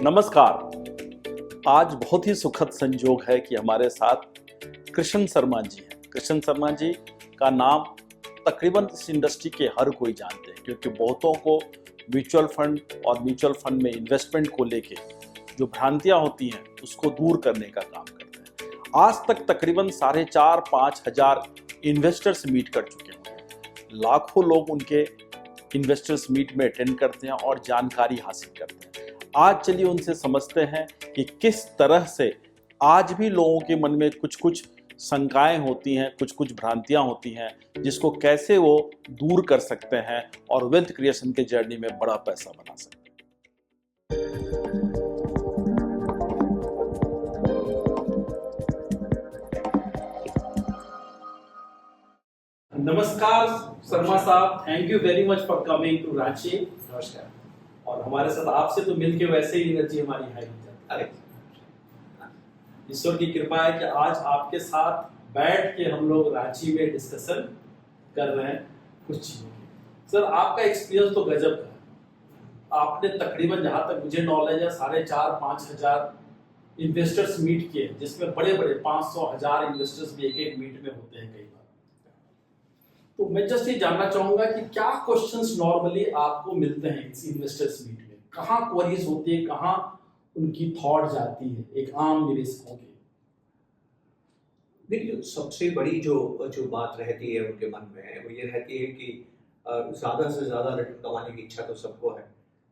नमस्कार। आज बहुत ही सुखद संयोग है कि हमारे साथ कृष्ण शर्मा जी हैं। कृष्ण शर्मा जी का नाम तकरीबन इस इंडस्ट्री के हर कोई जानते हैं, क्योंकि बहुतों को म्यूचुअल फंड और म्यूचुअल फंड में इन्वेस्टमेंट को लेके जो भ्रांतियां होती हैं उसको दूर करने का काम करते हैं। आज तक तकरीबन 4,500-5 हजार इन्वेस्टर्स मीट कर चुके हैं। लाखों लोग उनके इन्वेस्टर्स मीट में अटेंड करते हैं और जानकारी हासिल करते हैं। आज चलिए उनसे समझते हैं कि किस तरह से आज भी लोगों के मन में कुछ कुछ शंकाएं होती हैं, कुछ कुछ भ्रांतियां होती हैं, जिसको कैसे वो दूर कर सकते हैं और वेल्थ क्रिएशन के जर्नी में बड़ा पैसा बना सकते हैं। नमस्कार शर्मा साहब, thank you very much for coming to Ranchi. नमस्कार। और हमारे साथ आपसे तो मिलके वैसे ही एनर्जी हमारी हाई हो जाती है। अरे ईश्वर की कृपा है कि आज आपके साथ बैठ के हम लोग रांची में डिस्कशन कर रहे हैं कुछ चीजों की। सर, आपका एक्सपीरियंस तो गजब का है। आपने तकरीबन जहां तक मुझे नॉलेज है 4,500-5 हजार इन्वेस्टर्स मीट किए, जिसमें बड़े बड़े 500,000 इन्वेस्टर्स भी एक एक मीट में होते हैं कई बार। तो मैं जस्ट ये जानना चाहूंगा कि क्या क्वेश्चंस नॉर्मली आपको मिलते हैं इस इन्वेस्टर्स मीट में, कहाँ क्वेरीज होती है, कहाँ उनकी थॉट जाती है एक आम निवेशकों की? देखिए, सबसे बड़ी जो बात रहती है उनके मन में वो ये रहती है कि ज़्यादा से ज़्यादा रिटर्न कमाने की इच्छा तो सबको है,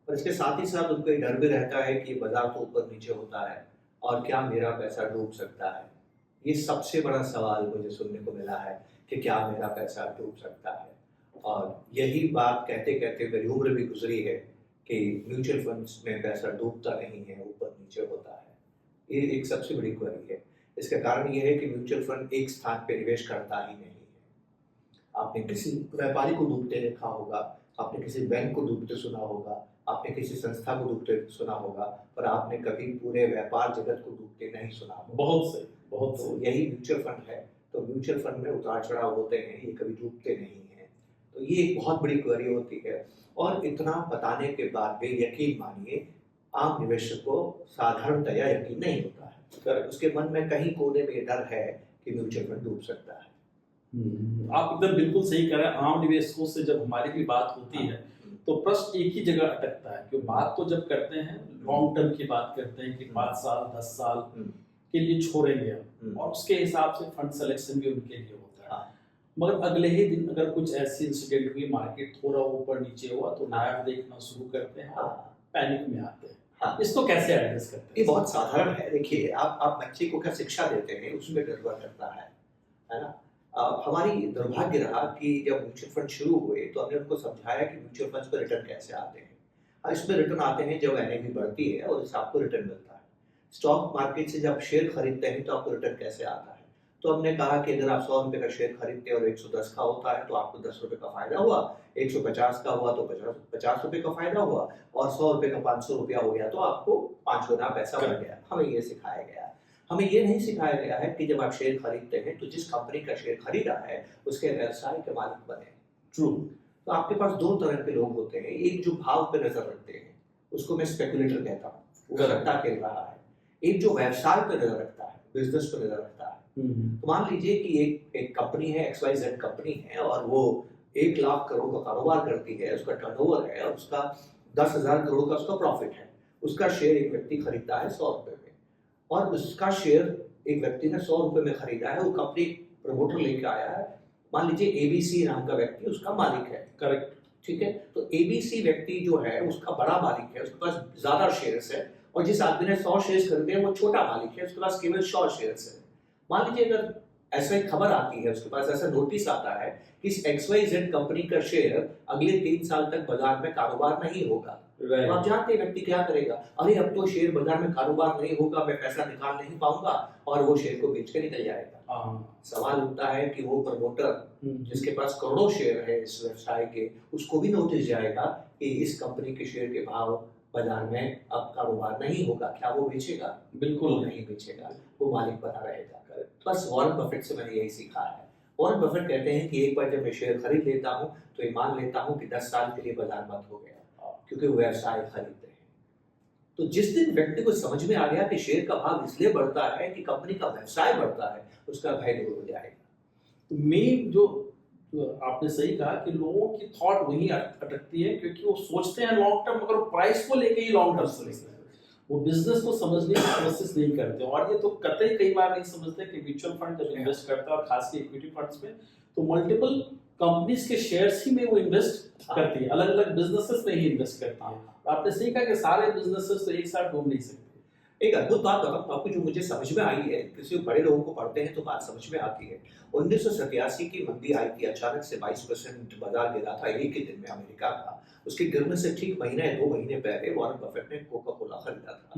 पर इसके साथ ही साथ उनको एक डर भी रहता है कि बाजार तो ऊपर नीचे होता है और क्या मेरा पैसा डूब सकता है। ये सबसे बड़ा सवाल मुझे सुनने को मिला है कि क्या मेरा पैसा डूब सकता है। और यही बात कहते कहते मेरी उम्र भी गुजरी है कि म्यूचुअल फंड्स में पैसा डूबता नहीं है, ऊपर नीचे होता है। ये एक सबसे बड़ी क्वेरी है। इसका कारण ये है कि म्यूचुअल फंड एक स्थान पे निवेश करता ही नहीं है। आपने किसी व्यापारी को डूबते देखा होगा, आपने किसी बैंक को डूबते सुना होगा, आपने किसी संस्था को डूबते सुना होगा, पर आपने कभी पूरे व्यापार जगत को डूबते नहीं सुना होगा। बहुत सही, बहुत तो सही। यही म्यूचुअल फंड है। तो म्यूचुअल फंड में उतार चढ़ाव होते हैं, ये कभी डूबते नहीं हैं। तो ये एक बहुत बड़ी क्वेरी होती है। और इतना बताने के बाद भी यकीन मानिए आम निवेशक को साधारणतया यकीन नहीं होता है। उसके मन में कहीं कोने में डर है कि म्यूचुअल फंड डूब सकता है। आप एकदम बिल्कुल सही कह रहे हैं। आम निवेशकों से जब हमारी भी बात होती है तो प्रश्न एक ही जगह अटकता है कि बात तो जब करते हैं लॉन्ग टर्म की बात करते हैं कि 5 साल 10 साल के लिए छोड़ेंगे हम, और उसके हिसाब से फंड सिलेक्शन भी उनके लिए होता है। मगर अगले ही दिन अगर कुछ ऐसी इंसिडेंट हुई, मार्केट थोड़ा ऊपर नीचे हुआ, तो नायक देखना शुरू करते हैं और पैनिक में आते हैं। इसको कैसे एड्रेस करते हैं? ये बहुत साधारण है। देखिए, आप बच्चे को क्या शिक्षा देते हैं उसमें निर्भर करता है ना। हमारी दुर्भाग्य रहा कि जब म्यूचुअल फंड शुरू हुए तो हमने उनको समझाया कि म्यूचुअल फंड्स पर रिटर्न कैसे आते हैं। इसमें रिटर्न आते हैं जब एनएवी बढ़ती है और इससे आपको रिटर्न मिलता है। स्टॉक मार्केट से जब शेयर खरीदते हैं तो आपको रिटर्न कैसे आता है। तो हमने कहा कि अगर आप 100 रुपये का शेयर खरीदते हैं और 110 का होता है तो आपको 10 रुपये का फायदा हुआ, 150 का हुआ तो 50 रुपये का फायदा हुआ, और 100 रुपये का 500 रुपया हो गया तो आपको 5 गुना पैसा बढ़ गया। हमें ये सिखाया गया। हमें ये नहीं सिखाया गया है कि जब आप शेयर खरीदते हैं तो जिस कंपनी का शेयर खरीदा है उसके व्यवसाय के मालिक बने। ट्रू। तो आपके पास दो तरह के लोग होते हैं। एक जो भाव पे नजर रखते हैं उसको मैं स्पेकुलेटर कहता हूँ, वो सट्टा खेल रहा है। एक जो व्यवसाय पे नजर रखता है, बिजनेस पे नजर रखता है। तो मान लीजिए कि एक कंपनी है, XYZ कंपनी है, और वो 1 लाख करोड़ का कारोबार करती है, उसका टर्नओवर है और उसका 10,000 करोड़ का उसका प्रॉफिट है। उसका शेयर एक व्यक्ति खरीदता है 100 रुपये में, और उसका शेयर एक व्यक्ति ने 100 रुपये में खरीदा है। वो कंपनी प्रमोटर लेके आया है, मान लीजिए ABC नाम का व्यक्ति उसका मालिक है। करेक्ट, ठीक है। तो ABC व्यक्ति जो है उसका बड़ा मालिक है, उसके पास ज्यादा शेयर्स है, और जिस आदमी ने 100 शेयर्स खरीदे हैं वो छोटा मालिक है, उसके पास केवल 100 शेयर्स है। मान लीजिए अगर ऐसा एक खबर आती है, उसके पास ऐसा नोटिस आता है कि इस XYZ कंपनी का शेयर अगले 3 साल तक बाजार में कारोबार नहीं होगा। तो आप जानते हैं व्यक्ति क्या करेगा, अरे अब तो शेयर बाजार में कारोबार नहीं होगा, मैं पैसा निकाल नहीं पाऊंगा, और वो शेयर को बेच के निकल जाएगा। सवाल उठता है कि वो प्रमोटर जिसके पास करोड़ों शेयर है इस व्यवसाय के, उसको भी नोटिस जाएगा कि इस कंपनी के शेयर के भाव बाजार में अब कारोबार नहीं होगा, क्या वो बेचेगा? बिल्कुल नहीं बेचेगा, वो मालिक बना रहेगा। बस वॉरेन बफेट से मैंने यही सीखा है। वॉरेन बफेट कहते हैं कि एक बार जब मैं शेयर खरीद लेता हूँ तो ये मान लेता हूँ कि 10 साल के लिए बाजार बंद हो गया, क्योंकि वो व्यवसाय खरीदते हैं। तो जिस दिन व्यक्ति को समझ में आ गया कि शेयर का भाव इसलिए बढ़ता है कि कंपनी का व्यवसाय बढ़ता है, उसका भय दूर हो जाएगा। तो मेन जो आपने सही कहा कि लोगों की थॉट वहीं अटकती है, क्योंकि वो सोचते हैं लॉन्ग टर्म, मगर प्राइस को लेके ही लॉन्ग टर्म सोचते हैं, वो बिजनेस को समझने की कोशिश नहीं करते। और ये तो कतई कई बार नहीं समझते कि म्यूचुअल फंड जब इन्वेस्ट करता है, और खास के इक्विटी फंड्स में, तो मल्टीपल कंपनीज के शेयर्स ही में वो इन्वेस्ट करती है, अलग अलग बिजनेसेस में ही इन्वेस्ट करती है। आपने सही कहा कि सारे बिजनेसेस तो एक साथ डूब नहीं सकते। एक अद्भुत बात बताऊं आपको जो मुझे समझ में आई है, किसी बड़े लोगों को पढ़ते हैं तो बात समझ में आती है। 1987 की मंदी आई थी, अचानक से 22% बाजार गिरा था एक ही दिन में अमेरिका का। उसके गिरने से ठीक महीना या 2 महीने पहले वॉरेन बफेट ने कोका कोला खरीदा था,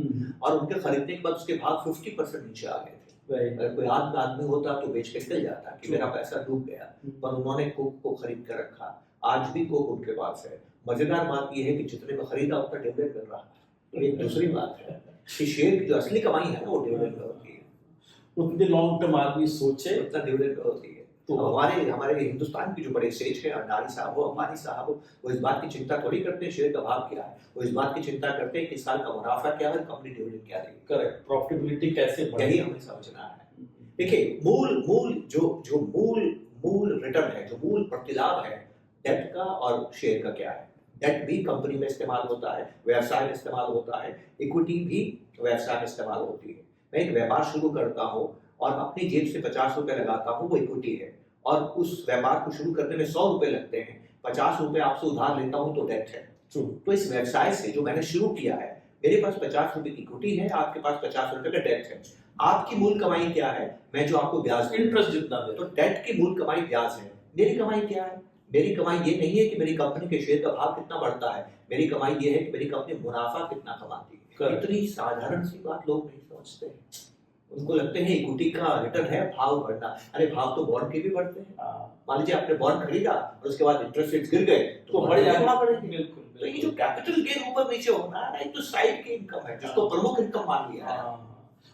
और उनके खरीदने के बाद उसके भाव 50% नीचे आ गए थे। अगर कोई आदमी होता तो बेच के निकल जाता कि मेरा पैसा डूब गया, पर उन्होंने कोक को खरीद कर रखा। आज भी कोक उनके पास है। मजेदार बात यह है कि जितने में खरीदा उतना डिविडेंड मिल रहा है। एक दूसरी बात है कि शेयर की जो असली कमाई है ना, वो डिविडेंड में होती है। उतने लॉन्ग टर्म आदमी सोचे उतना डिविडेंड में होती है। तो हमारे हिंदुस्तान की जो बड़े सेठ हैं, अडानी साहब हो, अंबानी साहब हो, वो इस बात की चिंता थोड़ी करते हैं शेयर का भाव क्या है। वो इस बात की चिंता करते हैं कि इस साल का मुनाफा क्या है, कंपनी डिविडेंड क्या देगी। करेक्ट, प्रॉफिटेबिलिटी कैसे बढ़े, यही हमें समझना है। देखिए, मूल रिटर्न है, जो मूल प्रतिलाभ है डेट का और शेयर का क्या है। डेट भी कंपनी में इस्तेमाल होता है, व्यवसाय में इस्तेमाल होता है, इक्विटी भी व्यवसाय में इस्तेमाल होती है। मैं एक व्यापार शुरू करता हूँ और अपनी जेब से 50 रुपए लगाता हूँ, वो इक्विटी है, और उस व्यापार को शुरू करने में 100 रुपए लगते हैं, 50 रुपए आपसे उधार लेता हूँ तो डेट है। तो इस व्यवसाय से जो मैंने शुरू किया है, मेरे पास 50 रुपए की इक्विटी है, आपके पास 50 रुपए का डेट है। आपकी मूल कमाई क्या है? मैं जो आपको ब्याज इंटरेस्ट जितना दे, तो डेट की मूल कमाई ब्याज है। मेरी कमाई क्या है? मेरी कमाई ये नहीं है कि मेरी कंपनी के शेयर का भाव कितना बढ़ता है, मेरी कमाई ये है कि मेरी कंपनी मुनाफा कितना कमाती है। इतनी साधारण सी बात लोग नहीं समझते हैं। उनको लगते हैं इक्विटी का रिटर्न है भाव बढ़ना। अरे भाव तो बॉन्ड के भी बढ़ते हैं। मान लीजिए आपने बॉन्ड खरीदा और उसके बाद इंटरेस्ट रेट्स गिर गए तो बढ़ बढ़ेंगे। तो ये जो कैपिटल गेन ऊपर नीचे होना है, एक तो साइड की इनकम है जिसको प्रमुख इनकम मान लिया है।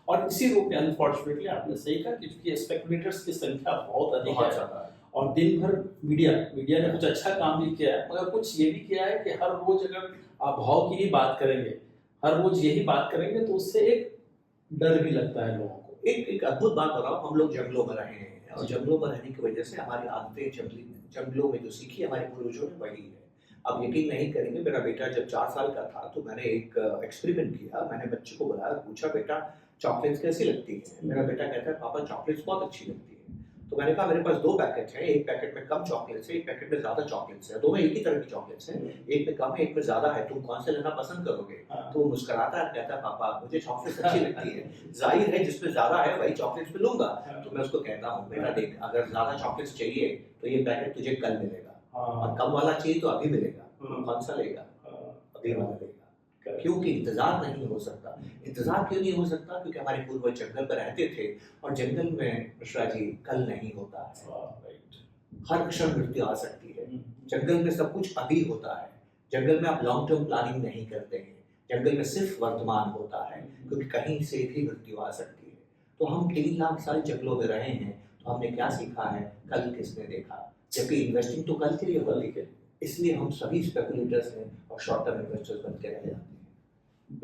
और इसी रूप में अनफॉर्चुनेटली आपने सही कहा कि स्पेकुलेटर्स की संख्या बहुत अधिक है, और दिन भर मीडिया ने कुछ अच्छा काम भी किया है, मगर कुछ ये भी किया है कि हर रोज अगर आप भाव की ही बात करेंगे, हर रोज यही बात करेंगे, तो उससे एक डर भी लगता है लोगों को। एक अद्भुत बात बताओ, हम लोग जंगलों में रहे हैं, और जंगलों में रहने की वजह से हमारी आदतें जंगलों में जो सीखी हमारे पूर्वजों ने वही है। अब यकीन नहीं करेंगे, मेरा बेटा जब 4 साल का था तो मैंने एक एक्सपेरिमेंट किया। मैंने बच्चे को बुलाया, पूछा बेटा चॉकलेट्स कैसी लगती है? मेरा बेटा कहता है पापा चॉकलेट्स बहुत अच्छी लगती है। तो मैंने कहा मेरे पास 2 पैकेट हैं, एक पैकेट में कम चॉकलेट्स है, एक पैकेट में ज्यादा चॉकलेट्स है, दोनों एक ही तरह की चॉकलेट्स हैं, एक में कम है एक में ज्यादा है, तुम कौन से लेना पसंद करोगे? तो वो मुस्कुराता है, कहता है पापा मुझे चॉकलेट्स अच्छी लगती है। जाहिर है जिसमें ज्यादा है वही चॉकलेट्स में लूंगा। तो मैं उसको कहता हूँ बेटा देख, अगर ज्यादा चॉकलेट्स चाहिए तो ये पैकेट तुझे कल मिलेगा, और कम वाला चाहिए तो अभी मिलेगा। कौन सा लेगा? अभी वाला लेगा। क्योंकि इंतजार नहीं हो सकता। इंतजार क्यों नहीं हो सकता? क्योंकि हमारे पूर्वज जंगल पर रहते थे, और जंगल में मिश्रा जी कल नहीं होता है, हर क्षण मृत्यु आ सकती है। जंगल में सब कुछ अभी होता है। जंगल में आप लॉन्ग टर्म प्लानिंग नहीं करते हैं, जंगल में सिर्फ वर्तमान होता है, क्योंकि कहीं से भी मृत्यु आ सकती है। तो हम 3 लाख साल जंगलों में रहे हैं, तो हमने क्या सीखा है? कल किसने देखा? जबकि इन्वेस्टिंग तो कल के लिए होती है। इसलिए हम सभी स्पेकुलेटर्स हैं और शॉर्ट टर्म इन्वेस्टर्स बन के रह जाते हैं।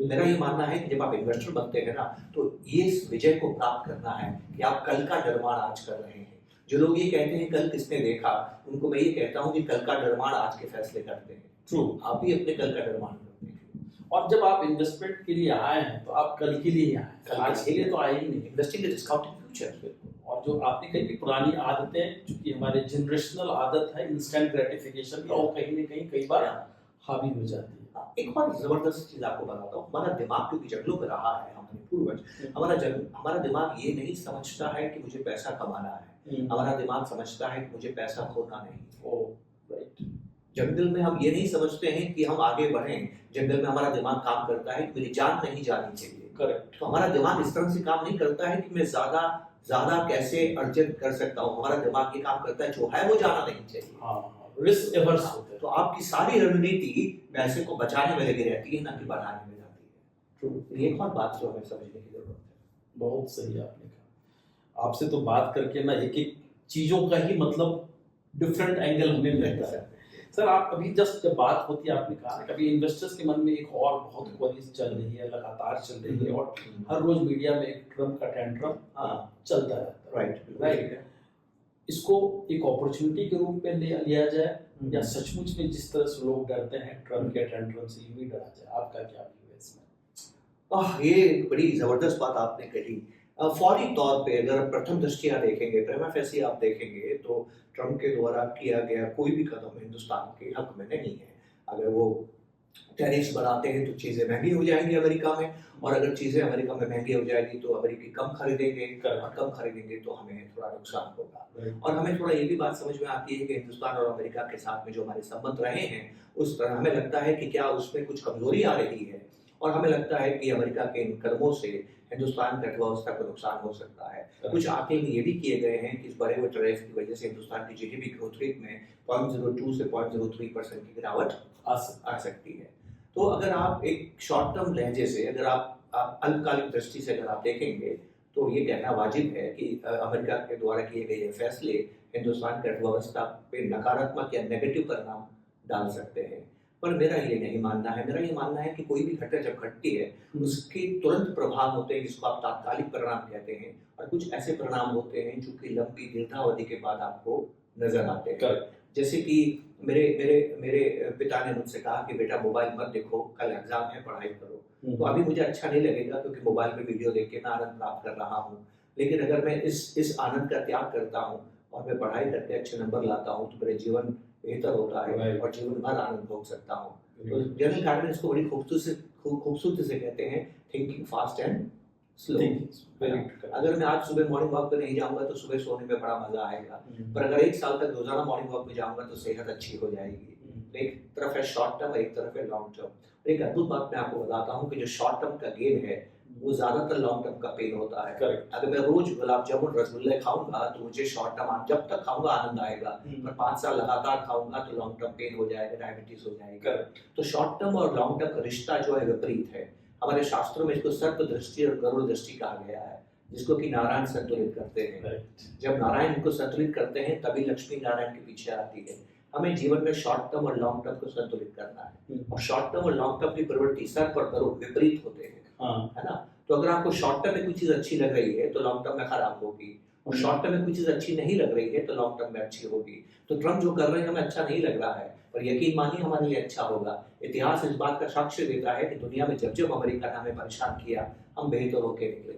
मेरा ये मानना है कि जब आप इन्वेस्टर बनते हैं ना, तो ये इस विजय को प्राप्त करना है कि आप कल का निर्माण आज कर रहे हैं। जो लोग ये कहते हैं कल किसने देखा, उनको मैं ये कहता हूँ कि कल का निर्माण आज के फैसले करते हैं। ट्रू, आप भी अपने कल का निर्माण करते हैं। और जब आप इन्वेस्टमेंट के लिए आए हैं तो आप कल के लिए आए हैं, आज के लिए तो आए ही नहीं। Investing is discounting future. और जो आपने कही कि पुरानी आदतें, क्योंकि हमारे जनरेशनल आदत है इंस्टेंट ग्रेटिफिकेशन की, और कहीं ना कहीं कई बार हावी हो जाती है। एक और जबरदस्त चीज आपको बताता हूँ। हमारा दिमाग क्योंकि जंगलों में रहा है, हमारे पूर्वज, हमारा दिमाग ये नहीं समझता है कि मुझे पैसा कमाना है, हमारा दिमाग समझता है कि मुझे पैसा खोना नहीं। जंगल में हम ये नहीं समझते हैं कि हम आगे बढ़ें, जंगल में हमारा दिमाग काम करता है कि मेरी जान नहीं जानी चाहिए। करेक्ट। तो हमारा दिमाग इस तरह से काम नहीं करता है कि मैं ज्यादा कैसे अर्जित कर सकता हूँ। हमारा दिमाग ये काम करता है जो है वो जाना नहीं चाहिए। रिस्क एवर्स होते हैं। तो आपकी सारी रणनीति पैसे को बचाने में लगी रहती है, ना कि बढ़ाने में जाती है। ये एक और बात जो हमें समझने की जरूरत है। बहुत सही आपने कहा। आपसे तो बात करके ना एक एक चीजों का ही मतलब डिफरेंट एंगल हमें मिलता है। सर आप अभी जस्ट जब बात होती है आपने कहा कभी इन्वेस्टर्स के मन में एक और बहुत क्वेरीज चल रही है, लगातार चल रही है और हर रोज मीडिया में एक ट्रम्प का टेंट्रम चलता रहता है। राइट, इसको एक अपॉर्चुनिटी के रूप में लिया जाए या सचमुच में जिस तरह से लोग डरते हैं ट्रम्प के टेंट्रम से यूं ही डरा जाए? आपका क्या व्यू है इसमें? ये बड़ी जबरदस्त बात आपने कही। फौरी तौर पे अगर प्रथम दृष्टिया देखेंगे, प्रेमा फेसी आप देखेंगे तो ट्रम्प के द्वारा किया गया कोई भी कदम हिंदुस्तान के हक में नहीं है। अगर वो टैरिफ्स बढ़ाते हैं तो चीज़ें महंगी हो जाएंगी अमेरिका में, और अगर चीज़ें अमेरिका में महंगी हो जाएगी तो अमेरिकी कम खरीदेंगे, और कम खरीदेंगे तो हमें थोड़ा नुकसान होगा। और हमें थोड़ा ये भी बात समझ में आती है कि हिंदुस्तान और अमेरिका के साथ में जो हमारे संबंध रहे हैं उस तरह हमें लगता है कि क्या उसमें कुछ कमजोरी आ रही है, और हमें लगता है कि अमेरिका के इन कदमों से हिंदुस्तान की अर्थव्यवस्था को नुकसान हो सकता है। कुछ आकलन ये भी किए गए हैं कि इस बढ़े हुए टैरिफ की वजह से हिंदुस्तान की जीडीपी ग्रोथ रेट में 0.02 से 0.03% की गिरावट आ सकती है। तो अगर आप एक शॉर्ट टर्म लहजे से, अगर आप अल्पकालिक दृष्टि से अगर आप देखेंगे तो ये कहना वाजिब है कि अमेरिका के द्वारा किए गए फैसले हिंदुस्तान की अर्थव्यवस्था पे नकारात्मक या नेगेटिव परिणाम डाल सकते हैं। पर मेरा ये नहीं मानना है। मेरा ये मानना है कि कोई भी घटना जब घटती है उसके तुरंत प्रभाव होते हैं जिसको आप तात्कालिक परिणाम कहते हैं, और कुछ ऐसे परिणाम होते हैं जो कि लंबी दीर्घावधि के बाद आपको नजर आते हैं। जैसे कि मेरे मेरे मेरे पिता ने मुझसे कहा कि बेटा मोबाइल मत देखो, कल एग्जाम है, पढ़ाई करो। तो अभी मुझे अच्छा नहीं लगेगा क्योंकि मोबाइल पे वीडियो देख के मैं आनंद प्राप्त कर रहा हूँ, लेकिन अगर मैं इस आनंद का त्याग करता हूँ और मैं पढ़ाई करके अच्छे नंबर लाता हूँ तो मेरे जीवन बेहतर होता है और जीवन भर आनंद भोग सकता हूँ। तो जनरल गार्डन इसको बड़ी खूबसूरती से कहते हैं, थिंकिंग फास्ट एंड स्लो। अगर मैं आज सुबह मॉर्निंग वॉक पे नहीं जाऊंगा तो सुबह सोने में बड़ा मजा आएगा, पर अगर एक साल तक रोजाना मॉर्निंग वॉक पे जाऊंगा तो सेहत अच्छी हो जाएगी। तो एक तरफ है शॉर्ट टर्म, एक तरफ है लॉन्ग टर्म। एक अद्भुत बात मैं आपको बताता हूँ कि जो शॉर्ट टर्म का गेन है वो ज्यादातर लॉन्ग टर्म का पेन होता है। अगर मैं रोज गुलाब जामुन रसगुल्ले खाऊंगा तो मुझे शॉर्ट टर्म जब तक खाऊंगा आनंद आएगा, पर 5 साल लगातार खाऊंगा तो लॉन्ग टर्म पेन हो जाएगा, डायबिटीज हो जाएगा। तो शॉर्ट टर्म और लॉन्ग टर्म का रिश्ता जो है विपरीत है। हमारे शास्त्रों में इसको सर्प दृष्टि और गरुड़ दृष्टि कहा गया है, जिसको कि नारायण संतुलित करते हैं। जब नारायण इनको संतुलित करते हैं तभी लक्ष्मी नारायण के पीछे आती है। हमें जीवन में शॉर्ट टर्म और लॉन्ग टर्म को संतुलित करना है, और शॉर्ट टर्म और लॉन्ग टर्म की प्रवृत्ति सर्प और गरुड़ विपरीत होते हैं, है ना। तो अगर आपको शॉर्ट टर्म में कोई चीज अच्छी लग रही है तो लॉन्ग टर्म में खराब होगी, और शॉर्ट टर्म में कोई चीज अच्छी नहीं लग रही है तो लॉन्ग टर्म में अच्छी होगी। तो ट्रम्प जो कर रहे हैं हमें अच्छा नहीं लग रहा है, पर यकीन मानिए हमारे लिए अच्छा होगा। इतिहास इस बात का साक्ष्य देता है कि दुनिया में जब जब अमेरिका ने हमें परेशान किया हम बेहतर होके निकले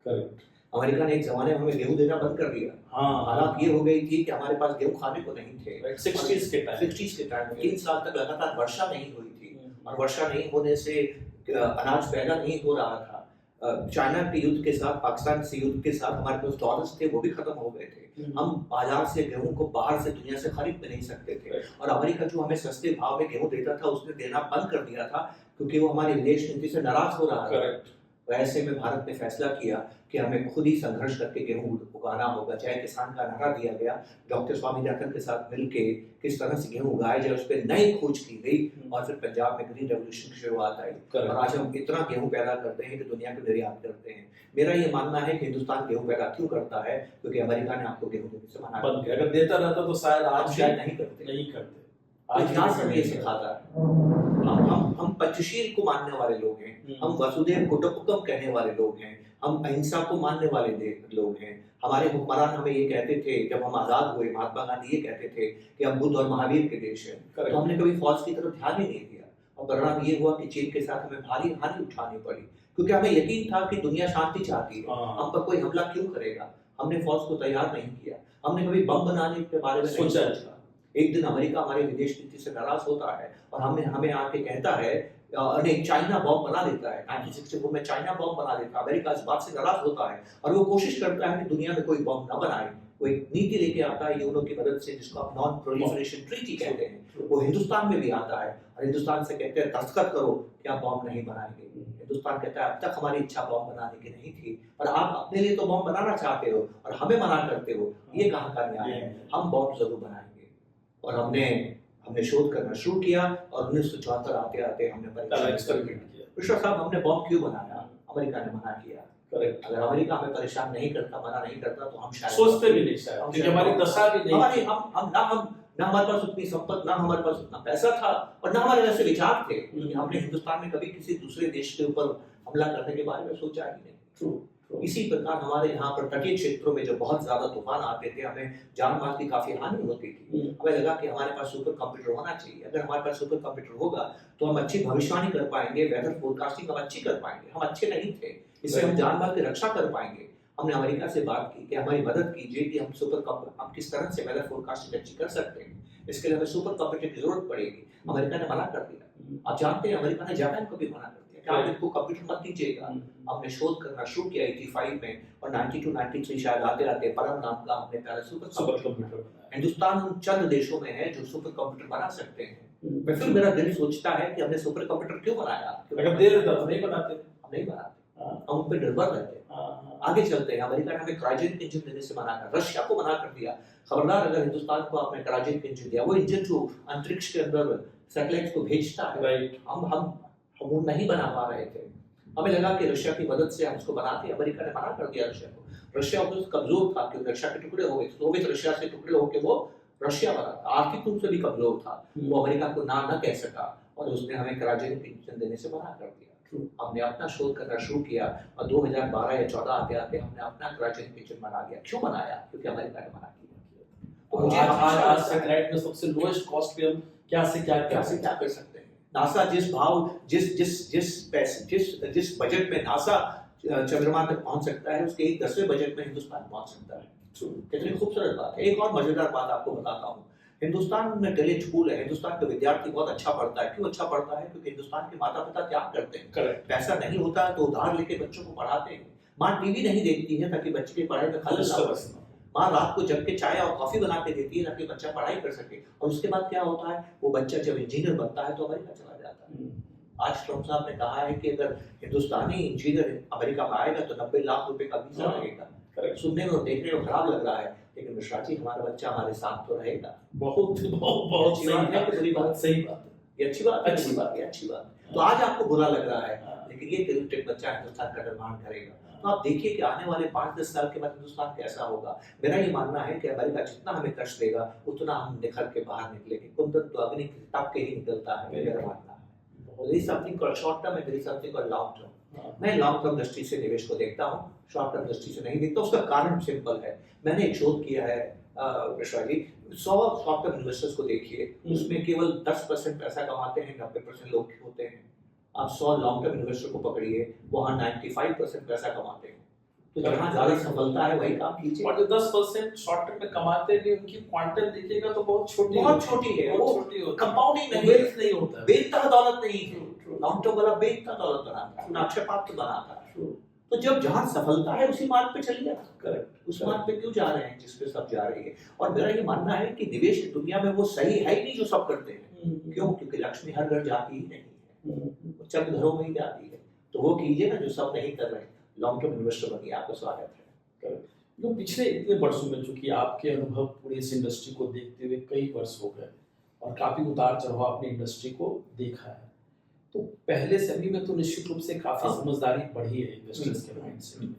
हैं। अमेरिका ने एक जमाने में हमें गेहूं देना बंद कर दिया। हालात ये हो गई थी कि हमारे पास गेहूं खाने को नहीं थे। 60s के टाइम 3 साल तक लगातार वर्षा नहीं हुई थी, और वर्षा नहीं होने से अनाज पैदा नहीं हो रहा था। चाइना के युद्ध के साथ, पाकिस्तान से युद्ध के साथ हमारे पास डॉलर्स थे, वो भी खत्म हो गए थे। हम बाजार से गेहूं को बाहर से दुनिया से खरीद नहीं सकते थे, और अमेरिका जो हमें सस्ते भाव में गेहूं देता था उसने देना बंद कर दिया था क्योंकि वो हमारी विदेश नीति से नाराज हो रहा था। तो ऐसे में भारत ने फैसला किया कि हमें खुद ही संघर्ष करके गेहूं उगाना होगा। जय किसान का नारा दिया गया, डॉक्टर स्वामीनाथन के साथ मिलके किस तरह से गेहूं उगाया जाए उस पर नई खोज की गई, और फिर पंजाब में ग्रीन रेवोल्यूशन की शुरुआत आई, और आज हम इतना गेहूं पैदा करते हैं कि दुनिया को निर्यात करते हैं। मेरा ये मानना है कि हिंदुस्तान गेहूं पैदा क्यों करता है, क्योंकि अमेरिका ने आपको गेहूं देने से मना किया। अगर देता रहता तो शायद आज शायद नहीं करते। इतिहास हमें ये सिखाता है। हम पंचशील को मानने वाले लोग हैं, हम वसुधैव कुटुंबकम कहने वाले लोग हैं, हम अहिंसा को मानने वाले लोग हैं। हमारे हुक्मरान हमें ये कहते थे जब हम आजाद हुए, महात्मा गांधी ये कहते थे कि हम बुद्ध और महावीर के देश हैं। तो हमने कभी फौज की तरफ ध्यान ही नहीं दिया, और परिणाम ये हुआ कि चीन के साथ हमें भारी हानि उठानी पड़ी, क्योंकि हमें यकीन था कि दुनिया शांति चाहती है, हम पर कोई हमला क्यों करेगा। हमने फौज को तैयार नहीं किया, हमने कभी बम बनाने के बारे में सोचा। एक दिन अमेरिका हमारी विदेश नीति से नाराज होता है और हमें आके कहता है, नहीं, चाइना बॉम्ब बना देता है। 1964 में चाइना बॉम्ब बना देता है। अमेरिका इस बात से नाराज होता है और वो कोशिश करता है कि दुनिया में कोई बॉम्ब ना बनाए। वो एक नीति लेके आता है यूएनओ की मदद से, जिसको आप नॉन प्रोलिफरेशन ट्रीटी कहते हैं। वो हिंदुस्तान में भी आता है और हिंदुस्तान से कहते हैं दस्तखत करो कि आप बॉम्ब नहीं बनाएंगे। हिंदुस्तान कहता है अब तक हमारी इच्छा बॉम्ब बनाने की नहीं थी, और आप अपने लिए तो बॉम्ब बनाना चाहते हो और हमें मना करते हो, ये कहाँ का न्याय है। हम बॉम्ब जरूर बनाएंगे। और हमने शोध करना शुरू किया, और 1974 आते आते हमने एक्सपेरिमेंट किया। विश्व साहब, हमने बॉम्ब क्यों बनाया? अमेरिका ने मना किया। अगर अमेरिका हमें परेशान नहीं करता, मना नहीं करता, तो हम शायद सोचते भी नहीं, शायद क्योंकि हमारी दशा भी नहीं, हम ना हमारे पास उतनी संपत्ति, ना हमारे पास उतना पैसा था और ना हमारे ऐसे विचार थे, क्योंकि हमने हिंदुस्तान में कभी किसी दूसरे देश के ऊपर हमला करने के बारे में सोचा ही नहीं। इसी प्रकार हमारे यहाँ पर तटीय क्षेत्रों में जब बहुत ज्यादा तूफान आते थे, हमें जान माल की काफी हानि होती थी। हमें लगा कि हमारे पास सुपर कंप्यूटर होना चाहिए। अगर हमारे पास सुपर कंप्यूटर होगा तो हम अच्छी भविष्यवाणी कर पाएंगे, वेदर फोरकास्टिंग हम अच्छी कर पाएंगे। हम अच्छे नहीं थे, इससे हम जान माल की रक्षा कर पाएंगे। हमने अमेरिका से बात की कि हमारी मदद कीजिए कि हम किस तरह से वेदर फोरकास्टिंग अच्छी कर सकते हैं, इसके लिए हमें सुपर कंप्यूटर की जरूरत पड़ेगी। अमेरिका ने मना कर दिया। आप जानते हैं अमेरिका ने जापान को भी मना कर दिया कि आप इनको कंप्यूटर मत दीजिएगा। हमने शोध करना शुरू किया 85 में और 92 93 शायद आते आते परम नाम का हमने पहला सुपर कंप्यूटर बनाया। हिंदुस्तान उन चंद देशों में है जो सुपर कंप्यूटर बना सकते हैं। फिर मेरा दिल सोचता है कि हमने सुपर कंप्यूटर क्यों बनाया, अगर दे देता तो नहीं बनाते, हम नहीं बनाते, हम उन पर निर्भर रहते। आगे चलते हैं, अमेरिका ने हमें क्रायोजेनिक इंजन देने से मना कर, रशिया को मना कर दिया। खबरदार अगर हिंदुस्तान को आपने क्रायोजेनिक इंजन दिया, वो इंजन जो अंतरिक्ष के अंदर सैटेलाइट्स को भेजता है, हम वो नहीं बना पा रहे थे। हमें लगा कि रशिया की मदद से हम उसको बनाते, अमेरिका ने मना कर दिया रशिया को। रशिया कमजोर था क्योंकि रशिया के टुकड़े हो गए, सोवियत रशिया से टुकड़े होकर वो रशिया बना था, आर्थिक रूप से भी कमजोर था, वो अमेरिका को ना न कह सका और उसने हमें क्रायोजेनिक इंजन देने से मना कर दिया। हमने अपना शोध करना शुरू किया और 2012 या 14 आते आते हमने अपना क्रायोजेनिक इंजन बना दिया। क्यों बनाया? क्योंकि अमेरिका ने मना किया। तो मुझे आज सैटेलाइट में सबसे लोएस्ट कॉस्ट पे हम क्या कर सकते हैं। नासा जिस बजट में नासा चंद्रमा तक पहुंच सकता है, उसके 10वें बजट में हिंदुस्तान पहुंच सकता है। कितनी खूबसूरत बात है। एक और मजेदार बात आपको बताता हूँ। हिंदुस्तान में कॉलेज स्कूल है, हिंदुस्तान का विद्यार्थी बहुत अच्छा पढ़ता है। क्यों अच्छा पढ़ता है? क्योंकि हिंदुस्तान के माता पिता त्याग करते हैं। पैसा नहीं होता है तो उधार लेके बच्चों को पढ़ाते हैं। माँ टीवी नहीं देखती है ताकि बच्चे की पढ़ाई में खलल ना हो। माँ रात को जग के चाय और कॉफी बना के देती है ताकि बच्चा पढ़ाई कर सके। और उसके बाद क्या होता है, वो बच्चा जब इंजीनियर बनता है तो अमेरिका चला जाता है। आज ट्रम्प साहब ने कहा है कि अगर हिंदुस्तानी इंजीनियर अमेरिका में आएगा तो 90 लाख रुपए का वीजा लगेगा। सुनने में और देखने में खराब लग रहा है, लेकिन मिश्रा जी हमारा बच्चा हमारे साथ तो रहेगा। बहुत सही बात है, बुरी बात, सही बात है, ये अच्छी बात है, अच्छी बात। तो आज आपको बुरा लग रहा है, लेकिन ये टेलेंटेड बच्चा हिंदुस्तान का निर्माण करेगा। तो आप देखिए कि आने वाले 5-10 साल के बाद हिंदुस्तान कैसा होगा। मेरा ये मानना है कि अमेरिका जितना हमें कष्ट देगा उतना हम निखर के बाहर निकलेंगे। कुंदन तो अग्नि ताप के ही निकलता है, मेरा मानना है। There is something called short term and there is something called long term. मैं लॉन्ग टर्म दृष्टि से निवेश को देखता हूँ, शॉर्ट टर्म दृष्टि से नहीं देखता। उसका कारण सिंपल है। मैंने एक शोध किया है विश्वा जी, 100 शॉर्ट टर्म इन्वेस्टर्स को देखिए, उसमें केवल 10% पैसा कमाते हैं, 90% लोग होते हैं। आप 100 लॉन्ग टर्म इन्वेस्टर को पकड़िए, वहाँ 95% पैसा कमाते हैं। तो जहाँ ज्यादा सफलता है वही काम कीजिए। और जो 10% शॉर्ट टर्म में कमाते हैं उनकी क्वांटम देखिएगा तो बहुत छोटी है, वो कंपाउंडिंग नहीं होता, बेचता दौलत नहीं है। लॉन्ग टर्म वाला बेचता दौलत बनाता है, अक्षय पात्र बनाता है। तो जब जहाँ सफलता है उसी मार्ग पे चलिए। करेक्ट, उस मार्ग पे क्यों जा रहे हैं जिस पे सब जा रही है। और मेरा ये मानना है कि निवेश की दुनिया में वो सही है ही नहीं जो सब करते हैं। क्यों? क्योंकि लक्ष्मी हर घर जाती ही नहीं है, चंद घरों में ही जाती है। तो वो कीजिए ना जो सब नहीं कर रहे। लॉन्ग टर्म इन्वेस्टर बनिए, आपका स्वागत है। जो पिछले इतने वर्षों में, चूंकि आपके अनुभव पूरी इस इंडस्ट्री को देखते हुए कई वर्ष हो गए और काफी उतार चढ़ाव आपने इंडस्ट्री को देखा है, तो पहले से अभी में तो निश्चित रूप से काफी समझदारी बढ़ी है इन्वेस्टर्स के माइंडसेट में।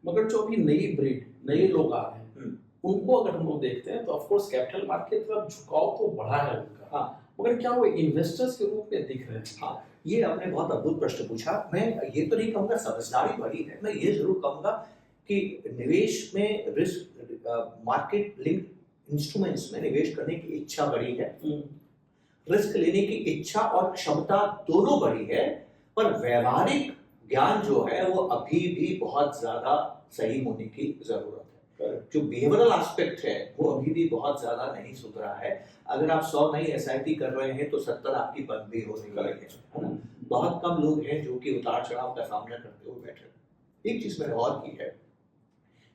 मगर जो अभी नई ब्रीड, नए लोग आ रहे हैं, उनको अगर हम लोग देखते हैं तो ऑफ कोर्स कैपिटल मार्केट की तरफ झुकाव तो बढ़ा है उनका, मगर क्या वो इन्वेस्टर्स के रूप में दिख रहे हैं? ये आपने बहुत अद्भुत प्रश्न पूछा। मैं ये तो नहीं कहूँगा समझदारी बढ़ी है, मैं ये जरूर कहूँगा कि निवेश में रिस्क, मार्केट लिंक इंस्ट्रूमेंट्स में निवेश करने की इच्छा बढ़ी है। रिस्क लेने की इच्छा और क्षमता दोनों बढ़ी है, पर व्यवहारिक ज्ञान जो है वो अभी भी बहुत ज्यादा सही होने की जरूरत है। जो बिहेवियरल एस्पेक्ट है वो अभी भी बहुत ज्यादा नहीं सुधरा है। अगर आप 100 नई एसआईपी कर रहे हैं तो 70 आपकी बंद भी हो रही है ना। बहुत कम लोग हैं जो कि उतार चढ़ाव का सामना करते हुए बैठे। एक चीज मैंने और की है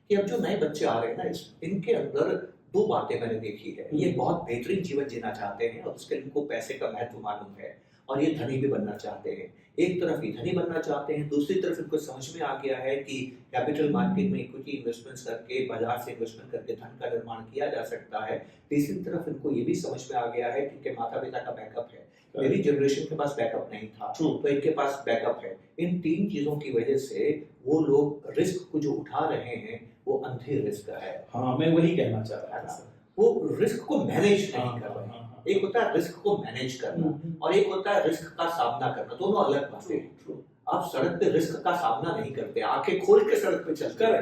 कि अब जो नए बच्चे आ रहे हैं ना, इनके अंदर 2 बातें मैंने देखी है। ये बहुत बेहतरीन जीवन जीना चाहते हैं और उसके इनको पैसे का महत्व मालूम है और ये धनी भी बनना चाहते हैं। एक तरफ ये धनी बनना चाहते हैं, दूसरी तरफ इनको समझ में आ गया है कि कैपिटल मार्केट में इक्विटी इन्वेस्टमेंट्स करके, बाजार से इन्वेस्टमेंट करके धन का निर्माण किया जा सकता है। तीसरी तरफ इनको ये भी समझ में आ गया है कि माता पिता का बैकअप है। मेरी जनरेशन के पास बैकअप नहीं था, तो इनके पास बैकअप है। इन 3 चीजों की वजह से वो लोग रिस्क को जो उठा रहे हैं वो अंधे रिस्क है। हाँ, मैं वही कहना चाह रहा था। वो रिस्क को मैनेज नहीं कर रहे हैं। एक होता है रिस्क को मैनेज करना और एक होता है रिस्क का सामना करना, दोनों अलग बातें हैं। आप सड़क पे रिस्क का सामना नहीं करते, आंखें खोल के सड़क पे चलते हैं।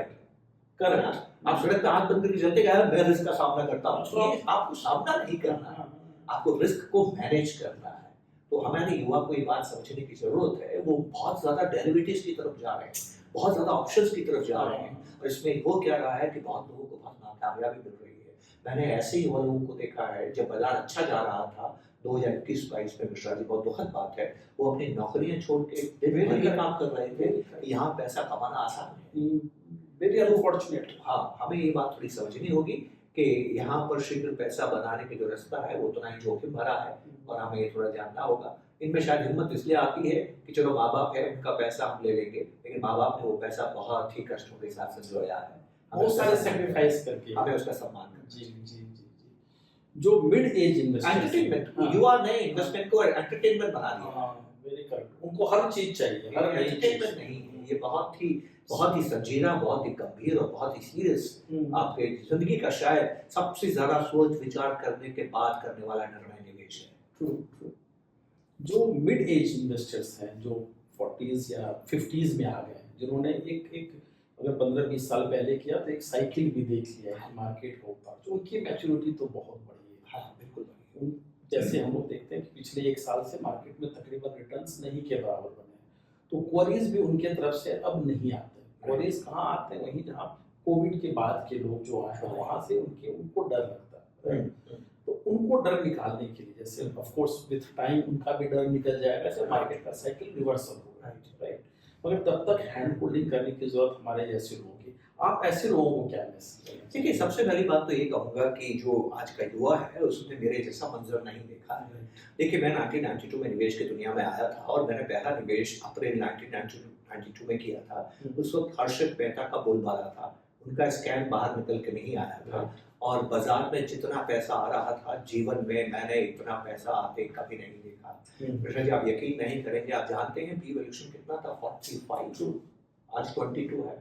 करेक्ट। आप सड़क पे आंख बंद करके चलते गए, मैं रिस्क का सामना करता हूँ, ये आपको सामना नहीं करना है, आपको रिस्क को मैनेज करना है। तो हमारे युवा को ये बात समझने की जरूरत है, वो बहुत ज्यादा डेरिवेटिव्स की तरफ जा रहे हैं, बहुत ज्यादा ऑप्शंस की तरफ जा रहे हैं, और इसमें हो क्या रहा है कि बहुत लोगों को बहुत नाकामयाबी मिल रही है। मैंने ऐसे ही युवा लोगों को देखा है, जब बाजार अच्छा जा रहा था 2021-22 में, मिश्रा जी बहुत दुखद बात है, वो अपनी नौकरियां छोड़ के दिन भर के काम कर रहे थे। यहाँ पैसा कमाना आसान है, वेरी अनफॉर्चुनेट। हाँ, हमें ये बात थोड़ी समझनी होगी कि यहाँ पर शीघ्र पैसा बनाने की जो रास्ता है वो उतना ही जोखिम भरा है, और हमें ये थोड़ा जानना होगा। इनमें शायद हिम्मत इसलिए आती है कि चलो माँ बाप है, उनका पैसा हम ले लेंगे, लेकिन माँ बाप ने वो पैसा बहुत ही कष्टों के साथ संजोया है, बहुत सारे सेक्रीफाइस करके, हमें उसका सम्मान करना जी जी जी जी। जो मिड एज इन्वेस्टर्स, एंटरटेनमेंट, युवा ने इन्वेस्टमेंट को एंटरटेनमेंट बना दिया। वेरी करेक्ट, उनको हर चीज चाहिए, हर नई एंटरटेनमेंट नहीं है ये, बहुत ही संजीदा, बहुत ही गंभीर और बहुत ही सीरियस आपके जिंदगी का शायद सबसे ज्यादा सोच विचार करने के बाद करने वाला निर्णय निवेश है। True true. जो मिड एज इन्वेस्टर्स हैं, जो 40s या 50s में आ गए हैं, जिन्होंने एक अगर 15-20 साल पहले किया तो एक साइकिल भी देख लिया है मार्केट का ऊपर, जो उनकी मैच्योरिटी तो बहुत बड़ी है। हाँ बिल्कुल। जैसे हम लोग देखते हैं कि पिछले 1 साल से मार्केट में तकरीबन रिटर्न्स नहीं के बराबर बने, तो क्वेरीज भी उनके तरफ से अब नहीं आते। क्वेरीज कहाँ आते हैं? वहीं जहाँ कोविड के बाद के लोग जो आए हैं, वहाँ से उनको डर लगता है। तो उनको डर निकालने के लिए, जैसे ऑफ कोर्स विद टाइम उनका भी डर निकल जाएगा, ऐसे मार्केट का साइकिल रिवर्सल होगा, राइट। मगर तब तक हैंड होल्डिंग करने की जरूरत हमारे जैसे लोगों की। आप ऐसे लोगों को क्या मैसेज देंगे? देखिए, सबसे पहली बात तो ये कहूँगा कि जो आज का युवा है उसने मेरे जैसा मंजर नहीं देखा है। देखिए, मैं 1992 में निवेश की दुनिया में आया था, और मैंने पहला निवेश अप्रैल 1992 में किया था। उस वक्त हर्षद मेहता का बोलबाला था, उनका स्कैम बाहर निकल के नहीं आया था, और बाजार में जितना पैसा आ रहा था, जीवन में मैंने इतना पैसा आते कभी नहीं देखा। कृष्णा जी, आप यकीन नहीं करेंगे, आप जानते हैं पी वैल्यूएशन कितना था? 45, आज 22 है।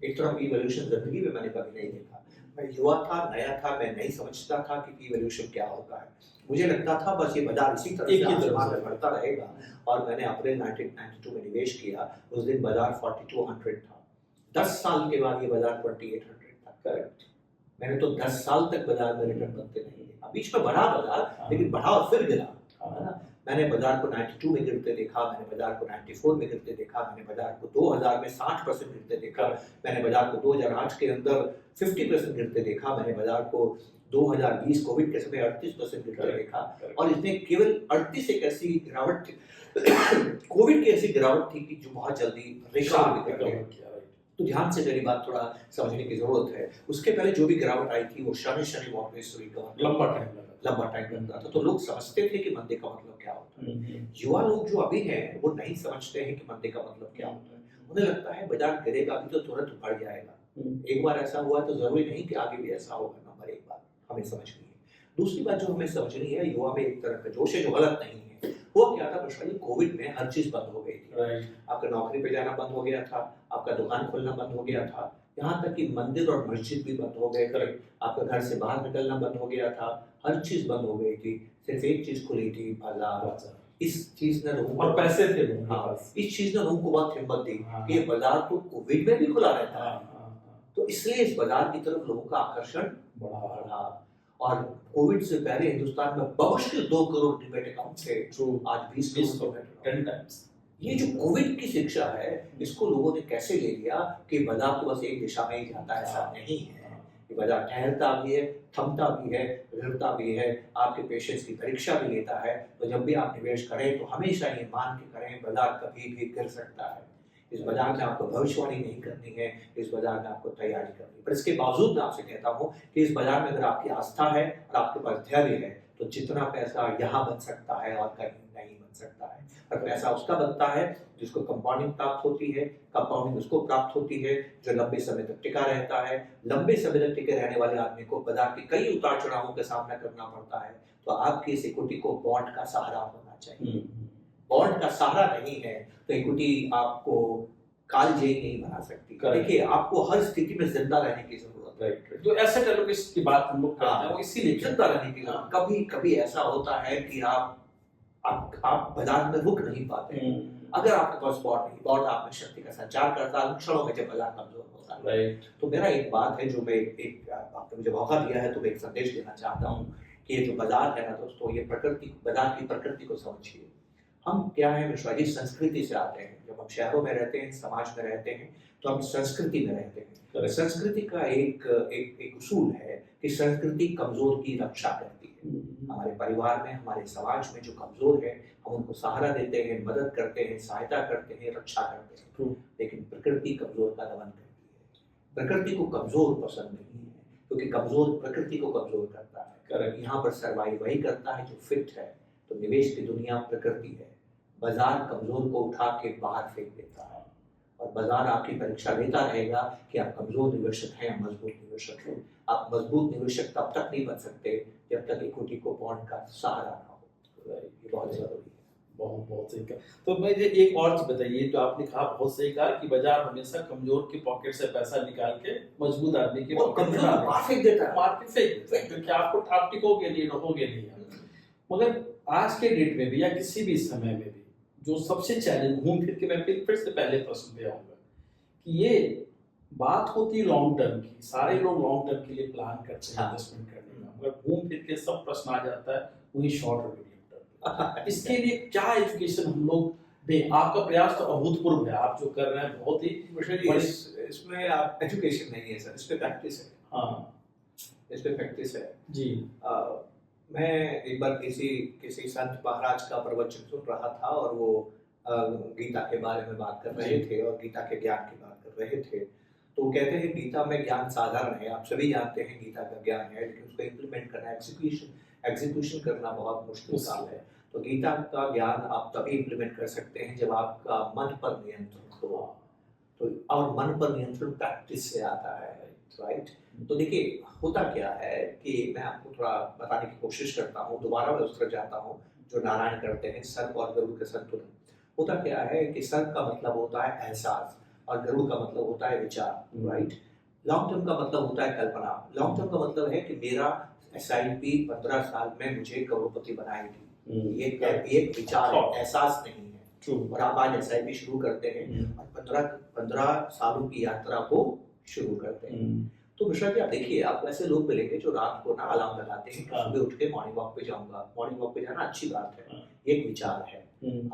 इतना पी वैल्यूएशन जिंदगी में मैंने कभी नहीं देखा। मैं युवा था, नया था, मैं नहीं समझता था कि पी वैल्यूएशन क्या होता है। मुझे लगता था बस ये बाजार इसी तरह से बढ़ता रहेगा, और मैंने अप्रैल 1992 में निवेश किया। उस दिन बाजार 4200 था। 10 साल के बाद ये बाजार 2800 था। करेक्ट। मैंने तो 10 साल तक बाजार में रिटर्न बनते नहीं देखा। बीच में बढ़ा बाजार, लेकिन बढ़ा और फिर गिरा, है ना। मैंने बाजार को 92 में गिरते देखा, मैंने बाजार को 94 में गिरते देखा, मैंने बाजार को 2000 में 60% गिरते देखा, मैंने बाजार को 2008 के अंदर 50% गिरते देखा, मैंने बाजार को 2020 कोविड के समय 38% गिरते देखा। और इसमें केवल 38 एक ऐसी गिरावट कोविड की ऐसी गिरावट थी कि जो बहुत जल्दी रिकवर कर गई। तो ध्यान से मेरी बात थोड़ा समझने की जरूरत है। उसके पहले जो भी गिरावट आई थी वो शनि वापस रिकवर लंबा टाइम लगता था। तो लोग समझते थे कि मंदे का मतलब क्या होता है। युवा लोग जो अभी हैं वो नहीं समझते हैं कि मंदे का मतलब क्या होता है। उन्हें लगता है बाजार गिरेगा अभी तो तुरंत बढ़ जाएगा। एक बार ऐसा हुआ तो जरूरी नहीं कि आगे भी ऐसा होगा। नंबर एक बात हमें समझनी है। दूसरी बात जो हमें समझनी है, युवा में एक तरह का जोश है जो गलत नहीं है। वो क्या था प्रश्न, कोविड में हर चीज बंद हो गई थी। आपका नौकरी पे जाना बंद हो गया था, आपका दुकान खोलना बंद हो गया था, यहाँ तक कि मंदिर और मस्जिद भी बंद हो गए थे, आपका घर से बाहर निकलना बंद हो गया था, हर चीज बंद हो गई थी। सिर्फ एक चीज खुली थी, बाजार। इस चीज ने लोगों और पैसे थे, इस चीज ने लोगों को बहुत हिम्मत दी कि ये बाजार तो कोविड में भी खुला रहता है। तो इसलिए इस बाजार की तरफ लोगों का आकर्षण बढ़ा। और कोविड से पहले हिंदुस्तान में बमुश्किल 2 करोड़ डिमेट अकाउंट थे, आज 20 करोड़, 10 टाइम्स। ये जो कोविड की शिक्षा है, इसको लोगों ने कैसे ले लिया कि बाजार तो बस एक दिशा में ही जाता है। ऐसा नहीं है। ये बाजार ठहरता भी है, थमता भी है, गिरता भी है, आपके पेशेंस की परीक्षा भी लेता है। तो जब भी आप निवेश करें तो हमेशा ये मान के करें, बाजार कभी भी गिर सकता है। इस बाजार में आपको भविष्यवाणी नहीं करनी है, इस बाजार में आपको तैयारी करनी है। पर इसके बावजूद मैं आपसे कहता हूँ कि इस बाजार में अगर आपकी आस्था है और आपके पास धैर्य है तो जितना पैसा यहाँ बन सकता है और कहीं नहीं बन सकता है। और पैसा उसका बनता है जिसको कंपाउंडिंग प्राप्त होती है, कंपाउंडिंग उसको प्राप्त होती है जो लंबे समय तक टिका रहता है। लंबे समय तक टिके रहने वाले आदमी को बाजार के कई उतार चढ़ावों का सामना करना पड़ता है। तो आपकी इस इक्विटी को बॉन्ड का सहारा होना चाहिए। बॉन्ड का सहारा नहीं है तो इक्विटी आपको कालजयी नहीं बना सकती। देखिए, आपको हर स्थिति में जिंदा रहने की जरूरत राइट। जो एसेट एलोकेशन की बात हम लोग करते हैं वो इसीलिए जिंदा रहने के लिए कभी कभी ऐसा होता है कि आप बाजार में रुक नहीं पाते हैं। अगर आपके पास बॉट नहीं, बॉट आप में शक्ति का संचार करता है क्षणों में जब बाजार कमजोर होता है। राइट। तो मेरा एक बात है जो मैं एक आपने मुझे मौका दिया है तो मैं एक संदेश देना चाहता हूँ कि ये जो बाजार है ना दोस्तों, ये प्रकृति, बाजार की प्रकृति को समझिए। हम क्या है मिश्रा जी, संस्कृति से आते हैं। जब हम शहरों में रहते हैं, समाज में रहते हैं, तो हम संस्कृति में रहते हैं। संस्कृति का एक उसूल है कि संस्कृति कमजोर की रक्षा करती है। हमारे परिवार में, हमारे समाज में जो कमजोर है, हम उनको सहारा देते हैं, मदद करते हैं, सहायता करते हैं, रक्षा करते हैं। लेकिन प्रकृति कमजोर का दमन करती है। प्रकृति को कमजोर पसंद नहीं है, क्योंकि कमजोर प्रकृति को कमजोर करता है। यहाँ पर सर्वाइव वही करता है जो फिट है। तो निवेश की दुनिया प्रकृति है। बाजार कमजोर को उठा के बाहर फेंक देता है, और बाजार आपकी परीक्षा लेता रहेगा कि आप कमजोर निवेशक हैं या मजबूत निवेशक हैं। आप मजबूत निवेशक तब तक नहीं बन सकते जब तक इक्विटी को बॉन्ड का सहारा ना हो। ये बहुत जरूरी है। बहुत सही कहा। तो मुझे एक और चीज बताइए, जो आपने कहा बहुत सही कहा कि बाजार हमेशा कमजोर के पॉकेट से पैसा निकाल के मजबूत आदमी के पॉकेट में डाल देता है, मार्केट फेंक, क्योंकि आप टिकोगे नहीं, रहोगे नहीं। मगर आज के डेट में भी या किसी भी समय में भी जो सबसे चैलेंज, घूम फिर के मैं फिर से पहले प्रश्न पे आऊंगा कि ये बात होती है लॉन्ग टर्म की, सारे लोग लॉन्ग टर्म के लिए प्लान करते हैं इन्वेस्टमेंट करने का, मगर घूम फिर के सब प्रश्न आ जाता है वही शॉर्ट और मीडियम टर्म। इसके लिए क्या एजुकेशन हम लोग दें? आपका प्रयास तो अभूतपूर्व है, आप जो कर रहे हैं बहुत ही इसमें आप एजुकेशन नहीं है सर, इस पे प्रैक्टिस है। हाँ, इस पे प्रैक्टिस है जी। मैं एक बार किसी संत महाराज का प्रवचन सुन रहा था, और वो गीता के बारे में बात कर रहे थे और गीता के ज्ञान की बात कर रहे थे। तो वो कहते हैं गीता में ज्ञान साधारण है, आप सभी जानते हैं गीता का ज्ञान है, लेकिन उसको इम्प्लीमेंट करना, एग्जीक्यूशन करना बहुत मुश्किल काम है। तो गीता का ज्ञान आप तभी इम्प्लीमेंट कर सकते हैं जब आपका मन पर नियंत्रण हो। तो और मन पर नियंत्रण प्रैक्टिस से आता है, राइट। तो देखिए होता क्या है कि मैं आपको थोड़ा बताने की कोशिश करता हूँ, दोबारा मैं उस तरफ जाता हूँ जो नारायण करते हैं, सर्प और गरुड़ के संतुलन। होता क्या है कि सर्प का मतलब होता है एहसास और गरुड़ का मतलब होता है विचार, राइट। लॉन्ग टर्म का मतलब होता है कल्पना। लॉन्ग टर्म का मतलब है कि मेरा SIP 15 साल में मुझे करोड़पति बनाएगी। ये एक विचार है, एहसास नहीं है। और आप आज SIP शुरू करते हैं और 15 सालों की यात्रा को शुरू करते हैं। तो मिश्रा जी आप देखिए, आप ऐसे लोग मिलेंगे जो रात को ना अलार्म लगाते हैं, सुबह उठ के मॉर्निंग वॉक पे जाऊंगा। मॉर्निंग वॉक पे जाना अच्छी बात है, एक विचार है।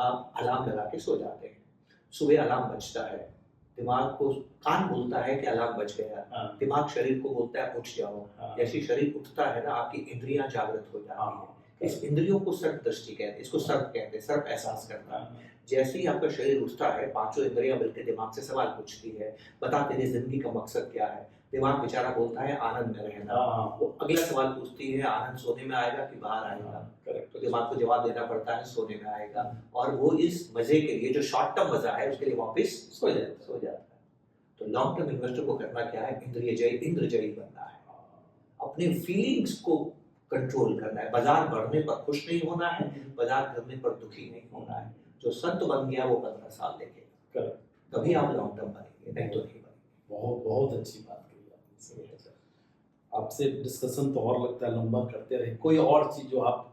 आप अलार्म लगा के सो जाते हैं, सुबह अलार्म बजता है, दिमाग को, कान बोलता है कि अलार्म बज गया, दिमाग शरीर को बोलता है उठ जाओ। जैसे शरीर उठता है ना, आपकी इंद्रियां जागृत हो जाती हैं। इस इंद्रियों को सर्प दृष्टि कहते हैं, इसको सर्प कहते हैं, सर्प एहसास करता है। जैसे ही आपका शरीर उठता है, पांचों इंद्रियां मिलकर दिमाग से सवाल पूछती है, बता तेरी जिंदगी का मकसद क्या है। दिमाग बेचारा बोलता है आनंद में रहना। वो अगला सवाल पूछती है, आनंद सोने में आएगा कि बाहर आएगा। तो दिमाग को जवाब देना पड़ता है सोने में आएगा, और वो इस मजे के लिए, जो शॉर्ट टर्म मजा है, उसके लिए वापस सो जाता है। तो लॉन्ग टर्म इन्वेस्टर को करना क्या है, इंद्रजयी बनना है, अपने फीलिंग्स को कंट्रोल करना है। बाजार बढ़ने पर खुश नहीं होना है, बाजार गिरने पर दुखी नहीं होना है। जो संत बन गया वो 15 साल देखेगा, तभी आप लॉन्ग टर्म बनेंगे, नहीं तो नहीं बनेंगे। बहुत अच्छी बात कही आपने। आपसे डिस्कशन तो और लगता है लंबा करते रहे। कोई और चीज जो आप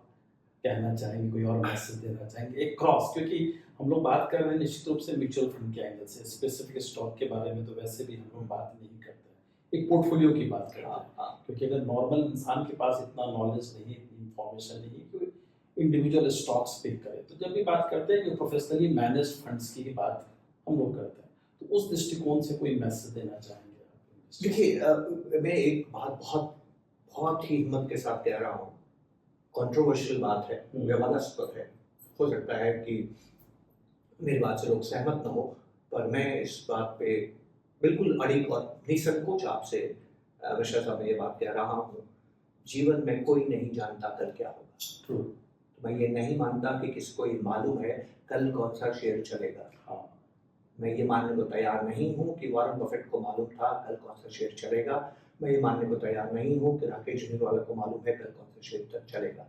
कहना चाहेंगे, कोई और मैसेज देना चाहेंगे? एक क्रॉस, क्योंकि हम लोग बात कर रहे हैं निश्चित रूप से म्यूचुअल फंड के एंगल से, स्पेसिफिक स्टॉक के बारे में तो वैसे भी हम लोग बात नहीं करते, एक पोर्टफोलियो की बात करते हैं। क्योंकि अगर नॉर्मल इंसान के पास इतना नॉलेज नहीं, इतनी इंफॉर्मेशन नहीं कि इंडिविजुअल स्टॉक्स पिक करे, तो जब भी बात करते हैं कि प्रोफेशनली मैनेज्ड फंड्स की बात हम लोग करते हैं, तो उस दृष्टिकोण से कोई मैसेज देना चाहेंगे? देखिए मैं एक बात बहुत ही हिम्मत के साथ कह रहा हूँ, कंट्रोवर्शियल बात है, विवादास्पद है, हो सकता है कि मेरी बात से लोग सहमत न हो, पर मैं इस बात पे बिल्कुल अड़िग और निसंकोच आपसे मिश्रा साहब ये बात कह रहा हूँ। जीवन में कोई नहीं जानता कल क्या होगा। तो मैं ये नहीं मानता कि किसी को ये मालूम है कल कौन सा शेयर चलेगा। मैं ये मानने को तैयार नहीं हूँ कि वॉरेन बफेट को मालूम था कल कौन सा शेयर चलेगा। मैं ये मानने को तैयार नहीं हूँ कि राकेश जम्वाल को मालूम है कल कौन सा शेयर चलेगा।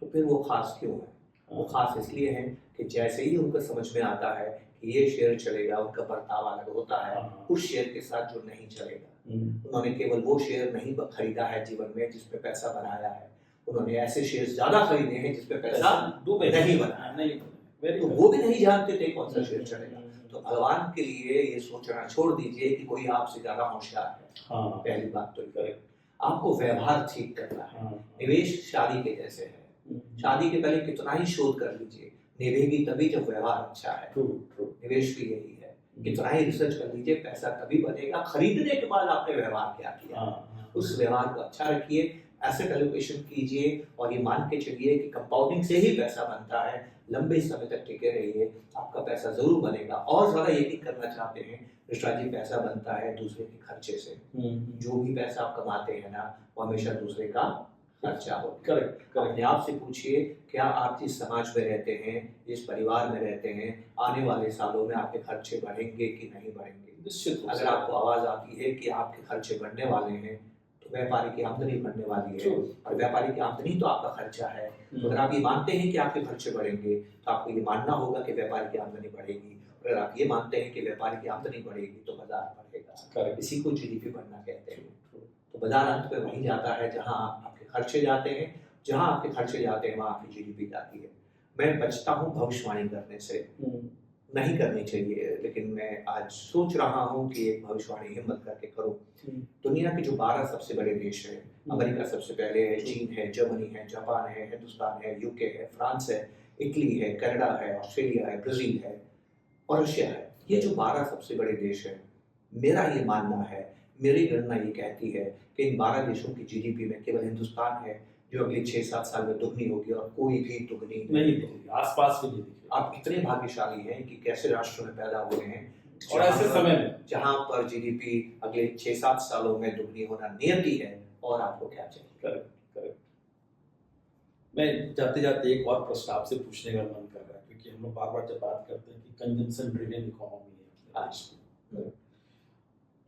तो फिर वो खास क्यों है? वो खास इसलिए है कि जैसे ही उनको समझ में आता है कि ये शेयर चलेगा, उनका बर्ताव अलग होता है हाँ। उस शेयर के साथ जो नहीं चलेगा। हम्म, उन्होंने केवल वो शेयर नहीं खरीदा है जीवन में जिसमें पैसा बनाया है, उन्होंने ऐसे शेयर ज्यादा खरीदे हैं जिसमें पैसा डूबे नहीं बना, नहीं वेरी तो वो भी नहीं जानते थे कौन सा शेयर चलेगा। तो गुड। भगवान के लिए ये सोचना छोड़ दीजिए कि कोई आपसे ज्यादा होशियार है। हाँ पहली बात तो ये, करेक्ट। आपको व्यवहार ठीक करना है। हाँ निवेश शादी के जैसे है, शादी के पहले कितना ही शोध कर लीजिए, निभेगी तभी जब व्यवहार अच्छा है। True true. निवेश भी यही है, कितना ही रिसर्च कर लीजिए, पैसा तभी बनेगा खरीदने के बाद आपने व्यवहार क्या किया। हाँ उस व्यवहार को अच्छा रखिए, एसेट एलोकेशन कीजिए और ये मान के चलिए कि कंपाउंडिंग से ही पैसा बनता है। लंबे समय तक टिके रहिए, आपका पैसा जरूर बनेगा। और ज्यादा यकीन करना चाहते हैं ऋषा जी, पैसा बनता है दूसरे के खर्चे से। जो भी पैसा आप कमाते हैं ना, वो हमेशा दूसरे का खर्चा हो। करेक्ट अपने आप से पूछिए, क्या आप जिस समाज में रहते हैं, जिस परिवार में रहते हैं, आने वाले सालों में आपके खर्चे बढ़ेंगे कि नहीं बढ़ेंगे। निश्चित। अगर आपको आवाज आती है कि आपके खर्चे बढ़ने वाले हैं, तो व्यापारी की आमदनी बढ़ने वाली है, और व्यापारी की आमदनी तो आपका खर्चा है। तो अगर आप ये मानते हैं कि आपके खर्चे बढ़ेंगे, तो आपको ये मानना होगा कि व्यापारी की आमदनी बढ़ेगी। अगर आप ये मानते हैं कि व्यापारी की आमदनी बढ़ेगी, तो बाजार बढ़ेगा। इसी को जीडीपी बढ़ना कहते हैं। तो बाजार अंत में वहीं जाता है जहां आपके खर्चे जाते हैं। जहां आपके खर्चे जाते हैं, वहां आपकी जीडीपी जाती है। मैं बचता हूँ भविष्यवाणी करने से, नहीं करनी चाहिए, लेकिन मैं आज सोच रहा हूँ कि एक भविष्यवाणी हिम्मत करके करूँ। दुनिया के जो 12 सबसे बड़े देश हैं, अमेरिका सबसे पहले है, चीन है, जर्मनी है, जापान है, हिंदुस्तान है, यूके है, फ्रांस है, इटली है, कनाडा है, ऑस्ट्रेलिया है, ब्राजील है और रशिया है। ये जो 12 सबसे बड़े देश हैं, मेरा ये मानना है, मेरी गणना ये कहती है कि इन 12 देशों की जीडीपी में केवल हिंदुस्तान है जो अगले 6-7 साल में दुगनी होगी, और कोई भी दुगनी नहीं होगी। आसपास भी नहीं दिख आप इतने भाग्यशाली हैं कि कैसे राष्ट्र में पैदा हुए हैं और ऐसे समय में जहां पर जीडीपी अगले 6-7 सालों में दुगनी होना नियति है, और आपको क्या चाहिए। Correct correct. मैं जाते जाते एक और प्रश्न आपसे पूछने का मन कर रहा है, क्योंकि हम लोग बार बार जब बात करते हैं कि कंजम्पशन ड्रिवन इकोनॉमी है अपने देश की,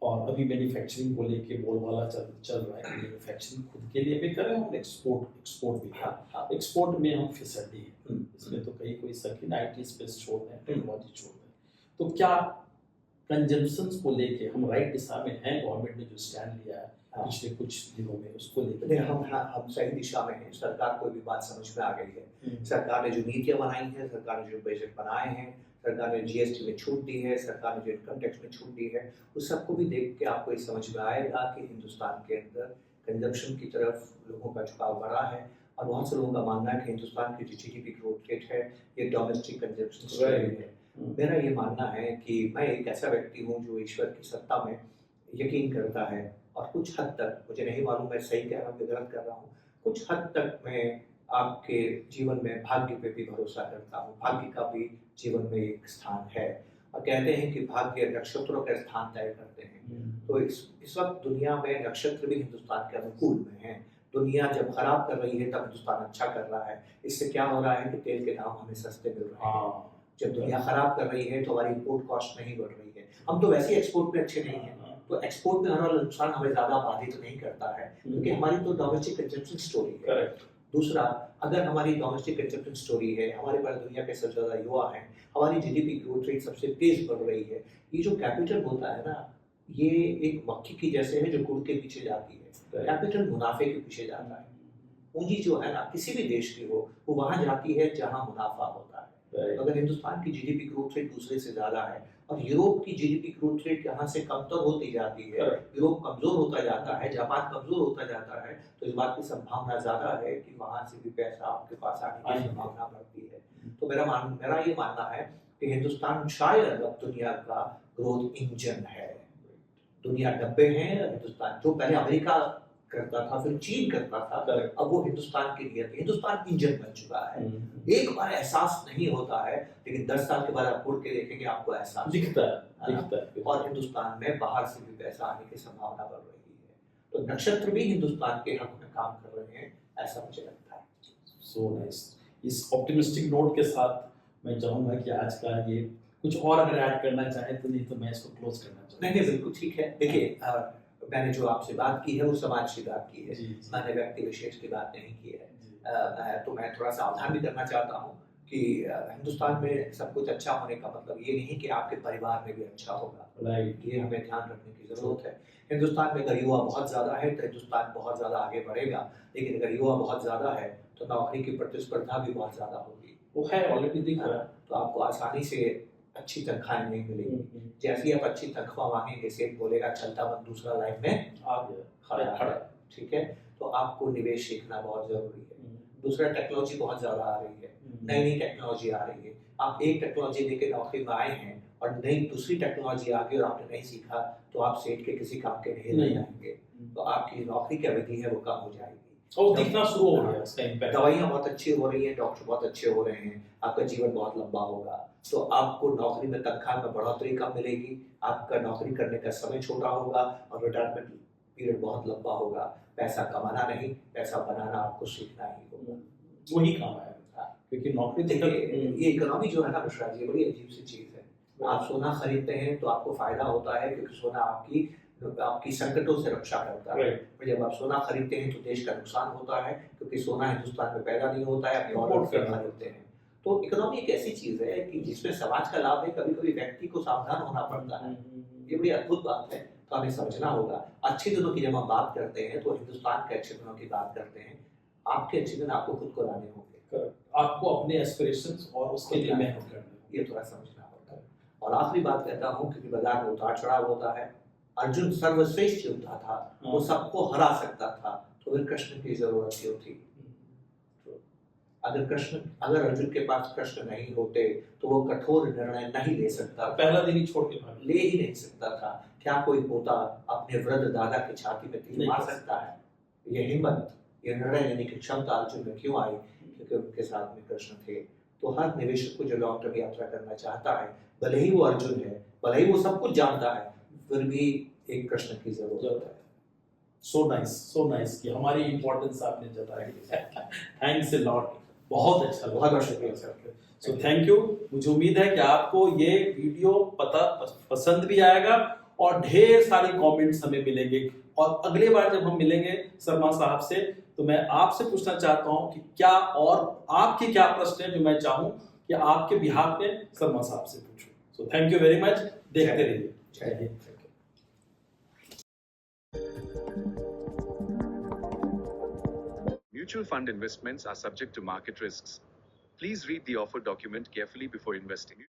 और अभी मैन्युफैक्चरिंग को लेके बोलबाला चल रहा है कि मैन्युफैक्चरिंग खुद के लिए भी करें और एक्सपोर्ट भी करें। एक्सपोर्ट में हम फिसड्डी हैं, इसमें तो कहीं कोई शक नहीं, IT स्पेस छोड़ दें, टेक्नोलॉजी छोड़ दें। तो क्या कंजम्पशन को लेके हम राइट दिशा में हैं? गवर्नमेंट ने जो स्टैंड लिया है पिछले कुछ दिनों में, उसको लेके हम सही दिशा में हैं। सरकार को भी बात समझ में आ गई है। सरकार ने जो नीतियां बनाई हैं, सरकार ने जो बजट बनाए हैं, सरकार ने जीएसटी में छूट दी है, सरकार ने जो इनकम टैक्स में छूट दी है, उस सबको भी देख के आपको ये समझ में आएगा कि हिंदुस्तान के अंदर कंजम्पशन की तरफ लोगों का झुकाव बढ़ा है। और बहुत से लोगों का मानना है कि हिंदुस्तान की जो जीडीपी ग्रोथ रेट है, ये डोमेस्टिक कंजम्पशन है। मेरा ये मानना है कि मैं एक ऐसा व्यक्ति हूँ जो ईश्वर की सत्ता में यकीन करता है, और कुछ हद तक, मुझे नहीं मालूम मैं सही कह रहा हूँ कि गलत कर रहा हूँ, कुछ हद तक मैं आपके जीवन में भाग्य पे भी भरोसा करता हूँ। भाग्य का भी जीवन में एक स्थान है, और कहते हैं कि भाग्य नक्षत्रों का स्थान तय करते हैं। तो इस वक्त दुनिया में नक्षत्र भी हिंदुस्तान के अनुकूल में है। दुनिया जब खराब कर रही है तब हिंदुस्तान अच्छा कर रहा है। इससे क्या हो रहा है कि तेल के दाम हमें सस्ते मिल रहे हैं। जब दुनिया खराब कर रही है तो हमारी इंपोर्ट कॉस्ट नहीं बढ़ रही है। हम तो वैसे ही एक्सपोर्ट में अच्छे नहीं हैं, तो एक्सपोर्ट में होने वाला नुकसान हमें ज्यादा बाधित नहीं करता है, क्योंकि हमारी तो डोमेस्टिक कंजम्पशन स्टोरी है। दूसरा, अगर हमारी डोमेस्टिक कंजम्पशन स्टोरी है, हमारे पास दुनिया के सबसे ज्यादा युवा हैं, हमारी जीडीपी ग्रोथ रेट सबसे तेज बढ़ रही है, ये जो कैपिटल होता है ना, ये एक मक्खी की जैसे है जो गुड़ के पीछे जाती है। कैपिटल मुनाफे के पीछे जाता है। पूंजी जो है ना, किसी भी देश की हो, वो वहां जाती है जहां मुनाफा होता है। अगर हिंदुस्तान की जीडीपी ग्रोथ रेट दूसरे से ज्यादा है, और यूरोप की जीडीपी ग्रोथ रेट यहाँ से कमतर होती जाती है, यूरोप कमजोर होता जाता है, जापान कमजोर होता जाता है, तो इस बात की संभावना ज्यादा है कि वहां से भी पैसा आपके पास आने की संभावना बढ़ती है। तो मेरा ये मानना है कि हिंदुस्तान शायद अब दुनिया का ग्रोथ इंजन है। दुनिया डब्बे हैं, हिंदुस्तान जो पहले अमेरिका करता था, फिर चीन करता था, अब वो हिंदुस्तान की नियत, हिंदुस्तान इंजन बन चुका है। एक बार एहसास नहीं होता है, लेकिन 10 साल के बाद आप मुड़ के देखेंगे आपको एहसास दिखता है। और हिंदुस्तान में बाहर से भी पैसा आने की संभावना बढ़ रही है। तो नक्षत्र भी हिंदुस्तान के हक में काम कर रहे हैं, ऐसा मुझे लगता है। So nice. इस ऑप्टिमिस्टिक नोट के साथ मैं चाहूंगा कि आज का ये कुछ और अगर ऐड करना चाहें तो, नहीं तो मैं इसको क्लोज करना चाहूँगा। नहीं, बिल्कुल ठीक है। देखिए, मैंने जो आपसे बात की है वो समाज की बात की है, मैंने व्यक्ति विशेष की बात नहीं की है। तो मैं थोड़ा सावधान भी करना चाहता हूँ कि हिंदुस्तान में सब कुछ अच्छा होने का मतलब ये नहीं कि आपके परिवार में भी अच्छा होगा। राइट। ये हमें ध्यान रखने की ज़रूरत है। हिंदुस्तान में अगर युवा बहुत ज़्यादा है तो हिंदुस्तान बहुत ज़्यादा आगे बढ़ेगा, लेकिन अगर युवा बहुत ज़्यादा है तो नौकरी की प्रतिस्पर्धा भी बहुत ज़्यादा होगी। वो है, ऑलरेडी दिख रहा है। तो आपको आसानी से अच्छी तनख्वाहें नहीं मिलेंगी। जैसे ही आप अच्छी तनख्वाह मांगेंगे, सेठ बोलेगा चलता बंद दूसरा लाइन में आ गया, खड़ा खड़ा। है, ठीक है? तो आपको निवेश सीखना बहुत ज़रूरी है। दूसरा, टेक्नोलॉजी बहुत ज़्यादा आ रही है, नई-नई टेक्नोलॉजी आ रही है। आप एक टेक्नोलॉजी लेके नौकरी में आए हैं और नई दूसरी टेक्नोलॉजी आ गई और आपने नहीं सीखा, तो आप सेठ के किसी काम के नहीं रह जाएंगे। तो आपकी नौकरी की अवधि है वो कम हो जाएगी। और दिखना शुरू हो गया उसका इम्पैक्ट। दवाइयाँ बहुत अच्छी हो रही हैं, डॉक्टर बहुत अच्छे हो रहे हैं, आपका जीवन बहुत लंबा होगा। तो आपको नौकरी में तनख्वाह में बढ़ोतरी कम मिलेगी, आपका नौकरी करने का समय छोटा होगा और रिटायरमेंट पीरियड बहुत लंबा होगा। पैसा कमाना नहीं, पैसा बनाना आपको सीखना ही होगा। वही काम है, क्योंकि नौकरी देखिए, ये इकोनॉमी जो है ना मिश्रा जी, बड़ी अजीब सी चीज़ है। आप सोना खरीदते हैं तो आपको फायदा होता है, क्योंकि सोना आपकी संकटों से रक्षा करता है। और जब आप सोना खरीदते हैं तो देश का नुकसान होता है, क्योंकि सोना हिंदुस्तान में पैदा नहीं होता है, आप डॉलर से खरीदते हैं। तो इकोनॉमी एक ऐसी चीज़ है कि जिसमें समाज का लाभ है, कभी-कभी व्यक्ति को सावधान होना पड़ता है। ये बड़ी अद्भुत बात है, तो हमें समझना होगा। अच्छे दिनों की जब हम बात करते हैं तो हिंदुस्तान के अच्छे दिनों की बात करते हैं। आपके अच्छे दिन आपको खुद को लाने होंगे। आपको अपने एस्पिरेशंस और उसके लिए मेहनत करनी है, ये थोड़ा समझना होता है। और आखिरी बात कहता हूँ, क्योंकि बाजार में उतार चढ़ाव होता है। अर्जुन सर्वश्रेष्ठ योद्धा था, वो सबको हरा सकता था, तो फिर कृष्ण की जरूरत क्यों थी? अगर अर्जुन के पास कृष्ण नहीं होते तो वो कठोर निर्णय नहीं ले सकता, पहला दिन ही छोड़ के भाग ले ही नहीं सकता था। क्या कोई पोता अपने वृद्ध दादा की छाती में तीर मार सकता है? ये हिम्मत, ये निर्णय लेने की क्षमता अर्जुन में क्यों आई? क्योंकि उनके साथ में कृष्ण थे। तो हर निवेशक को जो लॉन्ग टर्म यात्रा करना चाहता है, भले ही वो अर्जुन है, भले ही वो सब कुछ जानता है, फिर भी एक कृष्ण की जरूरत है। सो नाइस कि हमारी इंपॉर्टेंस आपने जताई। थैंक्स अ लॉट, बहुत अच्छा लगा। बहुत शुक्रिया सर। So thank you. मुझे उम्मीद है कि आपको ये वीडियो पसंद भी आएगा और ढेर सारे कमेंट्स हमें मिलेंगे। और अगले बार जब हम मिलेंगे शर्मा साहब से, तो मैं आपसे पूछना चाहता हूं कि क्या और आपके क्या प्रश्न हैं जो मैं चाहूं कि आपके बिहाफ में शर्मा साहब से पूछूं। So thank you very much. देखते रहिए। जय Hind. Mutual fund investments are subject to market risks. Please read the offer document carefully before investing.